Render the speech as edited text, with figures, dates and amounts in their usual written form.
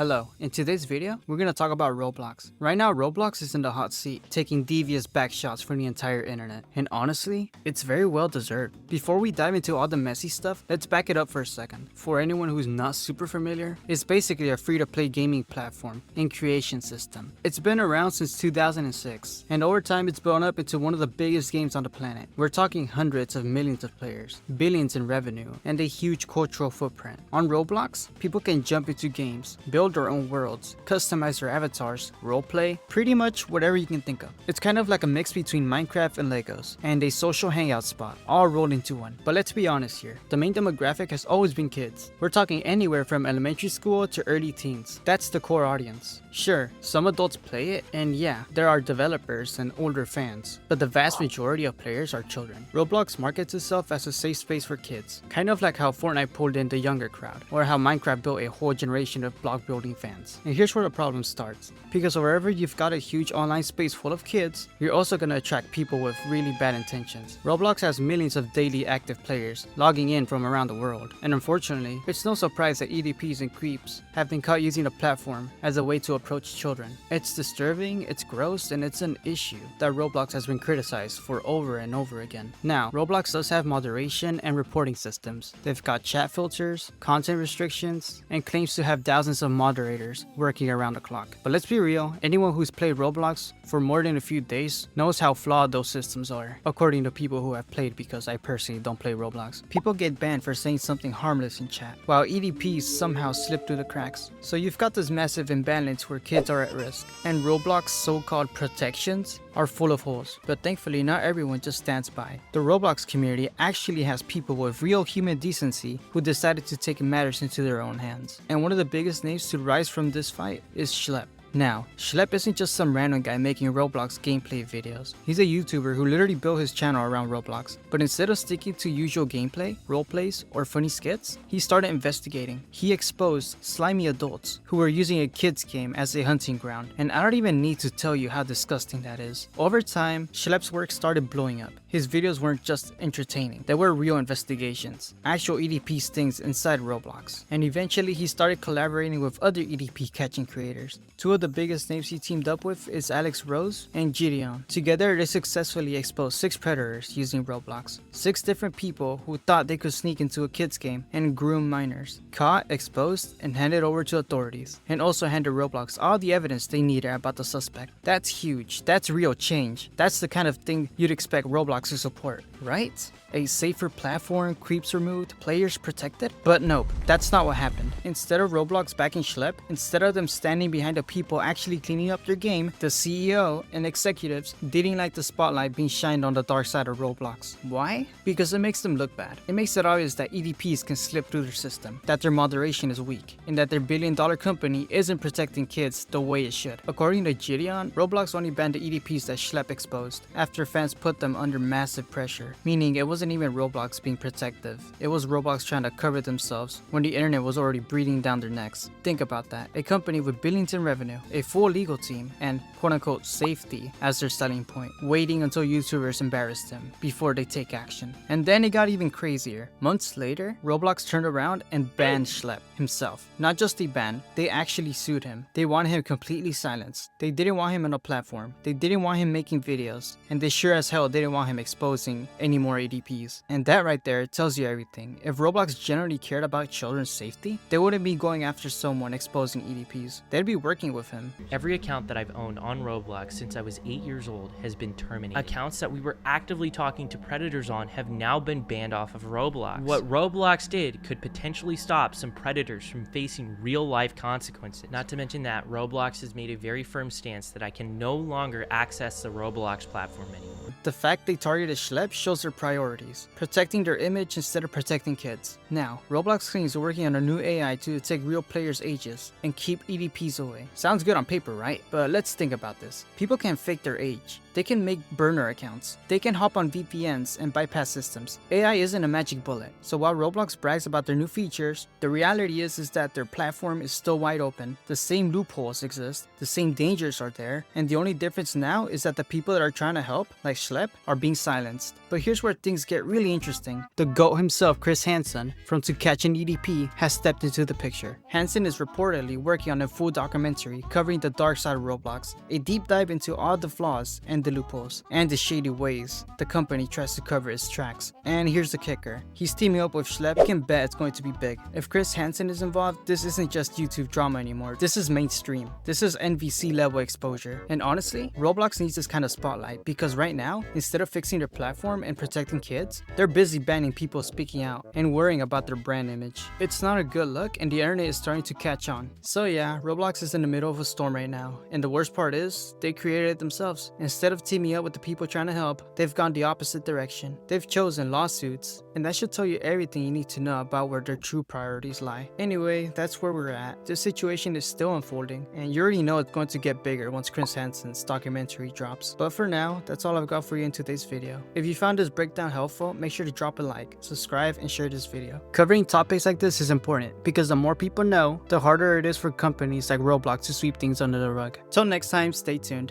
Hello, in today's video, we're gonna talk about Roblox. Right now, Roblox is in the hot seat, taking devious backshots from the entire internet. And honestly, it's very well deserved. Before we dive into all the messy stuff, let's back it up for a second. For anyone who's not super familiar, it's basically a free-to-play gaming platform and creation system. It's been around since 2006, and over time it's blown up into one of the biggest games on the planet. We're talking hundreds of millions of players, billions in revenue, and a huge cultural footprint. On Roblox, people can jump into games, build their own worlds, customize their avatars, roleplay, pretty much whatever you can think of. It's kind of like a mix between Minecraft and Legos, and a social hangout spot, all rolled into one. But let's be honest here, the main demographic has always been kids. We're talking anywhere from elementary school to early teens. That's the core audience. Sure, some adults play it, and yeah, there are developers and older fans, but the vast majority of players are children. Roblox markets itself as a safe space for kids, kind of like how Fortnite pulled in the younger crowd, or how Minecraft built a whole generation of block building fans. And here's where the problem starts, because wherever you've got a huge online space full of kids, you're also gonna attract people with really bad intentions. Roblox has millions of daily active players logging in from around the world, and unfortunately, it's no surprise that EDPs and creeps have been caught using the platform as a way to approach children. It's disturbing, it's gross, and it's an issue that Roblox has been criticized for over and over again. Now, Roblox does have moderation and reporting systems. They've got chat filters, content restrictions, and claims to have thousands of moderators working around the clock. But let's be real, anyone who's played Roblox for more than a few days knows how flawed those systems are, according to people who have played, because I personally don't play Roblox. People get banned for saying something harmless in chat, while EDPs somehow slip through the cracks. So you've got this massive imbalance where kids are at risk, and Roblox's so-called protections are full of holes. But thankfully, not everyone just stands by. The Roblox community actually has people with real human decency who decided to take matters into their own hands. And one of the biggest names to rise from this fight is Shlep. Now, Shlep isn't just some random guy making Roblox gameplay videos. He's a YouTuber who literally built his channel around Roblox, but instead of sticking to usual gameplay, roleplays, or funny skits, he started investigating. He exposed slimy adults who were using a kids game as a hunting ground, and I don't even need to tell you how disgusting that is. Over time, Schlep's work started blowing up. His videos weren't just entertaining, they were real investigations, actual EDP stings inside Roblox, and eventually he started collaborating with other EDP catching creators. Two of the biggest names he teamed up with is Alex Rose and Gideon. Together, they successfully exposed 6 predators using Roblox. 6 different people who thought they could sneak into a kids game and groom minors. Caught, exposed, and handed over to authorities. And also handed Roblox all the evidence they needed about the suspect. That's huge. That's real change. That's the kind of thing you'd expect Roblox to support, right? A safer platform, creeps removed, players protected? But nope, that's not what happened. Instead of Roblox backing Shlep, instead of them standing behind the people actually cleaning up their game, the CEO and executives didn't like the spotlight being shined on the dark side of Roblox. Why? Because it makes them look bad. It makes it obvious that EDPs can slip through their system, that their moderation is weak, and that their billion-dollar company isn't protecting kids the way it should. According to Gideon, Roblox only banned the EDPs that Shlep exposed after fans put them under massive pressure, meaning it wasn't even Roblox being protective. It was Roblox trying to cover themselves when the internet was already breathing down their necks. Think about that. A company with billions in revenue, a full legal team, and quote-unquote safety as their selling point, waiting until YouTubers embarrassed them before they take action. And then it got even crazier. Months later, Roblox turned around and banned Shlep himself. Not just a ban, they actually sued him. They wanted him completely silenced. They didn't want him on a platform. They didn't want him making videos. And they sure as hell didn't want him exposing any more ADPs. And that right there tells you everything. If Roblox generally cared about children's safety, they wouldn't be going after someone exposing EDPs. They'd be working with him. Every account that I've owned on Roblox since I was 8 years old has been terminated. Accounts that we were actively talking to predators on have now been banned off of Roblox. What Roblox did could potentially stop some predators from facing real-life consequences. Not to mention that Roblox has made a very firm stance that I can no longer access the Roblox platform anymore. The fact they targeted Shlep shows their priorities, protecting their image instead of protecting kids. Now, Roblox claims they're working on a new AI to detect real players' ages and keep EDPs away. Sounds good on paper, right? But let's think about this. People can fake their age. They can make burner accounts. They can hop on VPNs and bypass systems. AI isn't a magic bullet. So while Roblox brags about their new features, the reality is that their platform is still wide open. The same loopholes exist, the same dangers are there, and the only difference now is that the people that are trying to help, like Shlep, are being silenced. But here's where things get really interesting. The GOAT himself, Chris Hansen, from To Catch an EDP, has stepped into the picture. Hansen is reportedly working on a full documentary covering the dark side of Roblox, a deep dive into all the flaws and the loopholes, and the shady ways the company tries to cover its tracks. And here's the kicker. He's teaming up with Shlep. You can bet it's going to be big. If Chris Hansen is involved, this isn't just YouTube drama anymore. This is mainstream. This is NVC level exposure. And honestly, Roblox needs this kind of spotlight because right now, instead of fixing their platform and protecting kids, they're busy banning people speaking out and worrying about their brand image. It's not a good look and the internet is starting to catch on. So yeah, Roblox is in the middle of a storm right now. And the worst part is, they created it themselves. Instead of teaming up with the people trying to help, they've gone the opposite direction. They've chosen lawsuits. And that should tell you everything you need to know about where their true priorities lie. Anyway, that's where we're at. This situation is still unfolding, and you already know it's going to get bigger once Chris Hansen's documentary drops. But for now, that's all I've got for you in today's video. If you found this breakdown helpful, make sure to drop a like, subscribe, and share this video. Covering topics like this is important because the more people know, the harder it is for companies like Roblox to sweep things under the rug. Till next time, stay tuned.